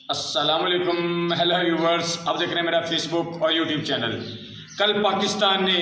अस्सलामुअलैकुम, hello viewers. आप देख रहे हैं मेरा फेसबुक और यूट्यूब चैनल। कल पाकिस्तान ने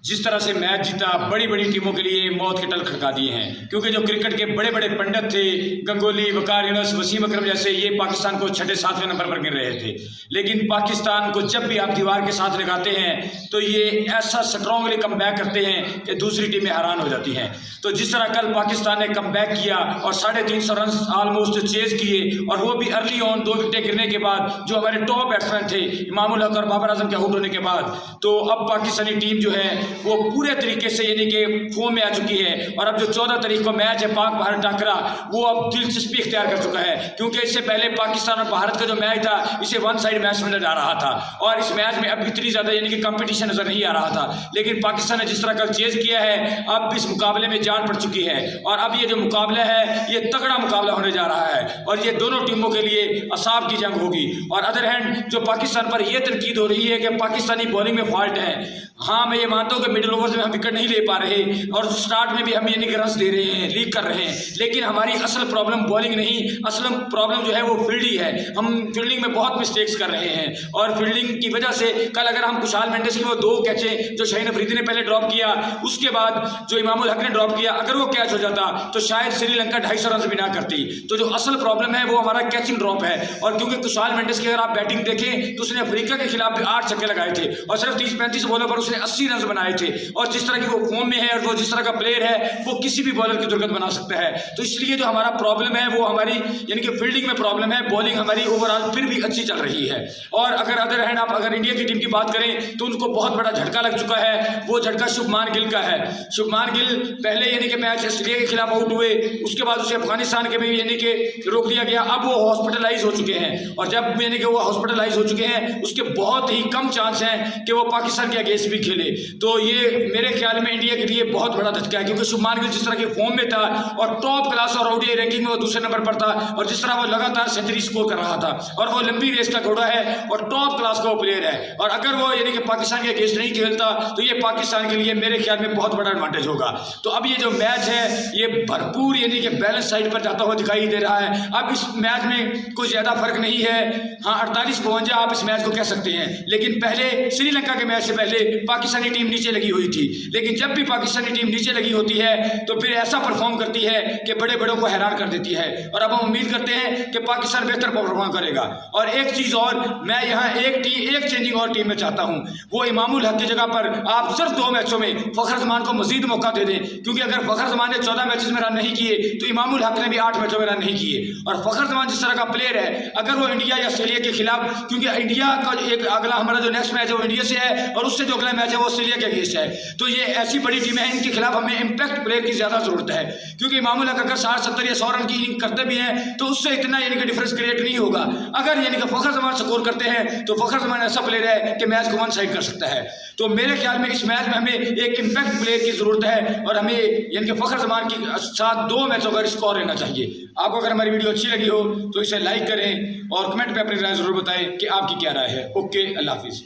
जिस तरह से मैच जीता, बड़ी बड़ी टीमों के लिए मौत के टल खड़का दिए हैं, क्योंकि जो क्रिकेट के बड़े बड़े पंडित थे, गंगोली, वकार यूनुस, वसीम अकरम जैसे, ये पाकिस्तान को 6-7वें नंबर पर गिन रहे थे। लेकिन पाकिस्तान को जब भी आप दीवार के साथ लगाते हैं तो ये ऐसा स्ट्रॉन्गली कम बैक करते हैं कि दूसरी टीमें हैरान हो जाती हैं। तो जिस तरह कल पाकिस्तान ने कम बैक किया और 350 रन ऑलमोस्ट चेज किए, और वो भी अर्ली ऑन 2 विकेटें गिरने के बाद, जो हमारे टॉप बैट्समैन थे इमामुल हक और बाबर आजम के आउट होने के बाद, तो अब पाकिस्तानी टीम जो है वो पूरे तरीके से यानी कि फॉर्म में आ चुकी है। और अब जो 14 तारीख को मैच है पाक भारत टाकरा, वो अब दिलचस्पी इख्तियार कर चुका है, क्योंकि इससे पहले पाकिस्तान और भारत का जो मैच था इसे वन साइड मैच समझा जा रहा था, और इस मैच में अब इतनी ज़्यादा यानी कि कंपटीशन नजर नहीं आ रहा था। लेकिन पाकिस्तान ने जिस तरह कल चेज किया है, अब इस मुकाबले में जान पड़ चुकी है, और अब ये जो मुकाबला है ये तगड़ा मुकाबला होने जा रहा है, और ये दोनों टीमों के लिए असाब की जंग होगी। और अदर हैंड जो पाकिस्तान पर यह तनकीद हो रही है कि पाकिस्तानी बॉलिंग में फॉल्ट है, हाँ मैं ये मानता हूँ कि मिडिल ओवर्स में हम विकेट नहीं ले पा रहे, और स्टार्ट में भी हम यानी कि रन दे रहे हैं, लीक कर रहे हैं, लेकिन हमारी असल प्रॉब्लम बॉलिंग नहीं, असल प्रॉब्लम जो है वो फील्डिंग है। हम फील्डिंग में बहुत मिस्टेक्स कर रहे हैं, और फील्डिंग की वजह से कल अगर हम खुशहाल मेंडिस की वो 2 कैचें जो शाहीन अफरीदी ने पहले ड्रॉप किया, उसके बाद जो इमामुल हक ने ड्रॉप किया, अगर वो कैच हो जाता तो शायद श्रीलंका 250 रन भी ना करती। तो जो असल प्रॉब्लम है वो हमारा कैचिंग ड्रॉप है। और क्योंकि खुशहाल मेंडिस की अगर आप बैटिंग देखें तो उसने अफ्रीका के खिलाफ भी 8 छक्के लगाए थे, और सिर्फ 30-35 बॉलों पर उसने 80 रन बनाए थे। और जिस तरह की वो फॉर्म में है और वो जिस तरह का प्लेयर है, वो किसी भी बॉलर की दुर्गत बना सकता है। तो इसलिए जो हमारा प्रॉब्लम है वो हमारी यानी कि फील्डिंग में प्रॉब्लम है, बॉलिंग हमारी ओवरऑल फिर भी अच्छी चल रही है। और अगर अदर हैंड आप अगर इंडिया की टीम की बात करें तो उनको बहुत बड़ा झटका लग चुका है, वो झटका शुभमान गिल का है। शुभमान गिल पहले यानी कि मैच ऑस्ट्रेलिया के खिलाफ आउट हुए, उसके बाद उसे अफगानिस्तान के भी यानी कि रोक दिया गया, अब वो हॉस्पिटलाइज हो चुके हैं, और जब यानी कि वो हॉस्पिटलाइज हो चुके हैं उसके बहुत ही कम चांस हैं कि वो पाकिस्तान के अगेंस्ट भी खेले। तो ये मेरे ख्याल में इंडिया के लिए बहुत बड़ा धक्का है, क्योंकि शुभमान गिल जिस तरह के फॉर्म में था और टॉप क्लास और ओडीआई रैंकिंग में वो दूसरे नंबर पर था, और जिस तरह वो लगातार सेंचुरी स्कोर कर रहा था, और वो लंबी रेस का घोड़ा है और टॉप क्लास का वो प्लेयर है, और अगर वो यानी कि पाकिस्तान के अगेंस्ट नहीं खेलता तो ये पाकिस्तान के लिए मेरे ख्याल में बहुत बड़ा एडवांटेज होगा। तो अब ये जो मैच है ये भरपूर यानी कि बैलेंस साइड पर जाता हुआ दिखाई दे रहा है। अब इस मैच में कोई ज़्यादा फर्क नहीं है, हाँ 48-52 आप इस मैच को कह सकते हैं, लेकिन पहले श्रीलंका के मैच से पहले पाकिस्तानी टीम नीचे लगी हुई थी। लेकिन जब भी पाकिस्तानी टीम नीचे लगी होती है तो फिर ऐसा परफॉर्म करती है कि बड़े बड़ों को हैरान कर देती है, और अब हम उम्मीद करते हैं कि पाकिस्तान बेहतर परफॉर्म करेगा। और एक चीज़ और, मैं यहाँ एक चेंजिंग और टीम में चाहता हूँ, वो इमामुल हक की जगह पर आप सिर्फ 2 मैचों में फ़खर जमान को मजीद मौका दे दें, क्योंकि अगर फ़खर जमान ने 14 मैचेस में रन नहीं किए तो इमामुल हक ने भी 8 मैचों में रन नहीं किए। और फ़खर जमान जिस तरह का प्लेयर है, अगर वो इंडिया या ऑस्ट्रेलिया के खिलाफ, क्योंकि इंडिया का एक अगला हमारा जो नेक्स्ट मैच है वो इंडिया से है, और उससे जो अगला मैच है वो ऑस्ट्रेलिया के अगेंस्ट है, तो ये ऐसी बड़ी टीमें हैं, इनके खिलाफ हमें इम्पैक्ट प्लेयर की ज़्यादा जरूरत है। क्योंकि इमामुल हक अगर 60, 70 या 100 रन की इनिंग करते भी हैं तो उससे इतना यानी कि डिफरेंस क्रिएट नहीं होगा। अगर यानी कि फ़खर जमान स्कोर करते हैं तो फ़खर जमान ऐसा प्लेयर है कि मैच को वन साइड कर सकता है। तो मेरे ख्याल में इस मैच में हमें एक इम्पैक्ट प्लेयर की ज़रूरत है, और हमें यानी कि फ़खर जमान के साथ 2 मैचों का स्कोर रहना चाहिए। आपको अगर हमारी वीडियो अच्छी लगी हो तो इसे लाइक करें और कमेंट में अपनी राय ज़रूर बताएं कि आपकी क्या राय है। ओके, अल्लाह हाफिज़।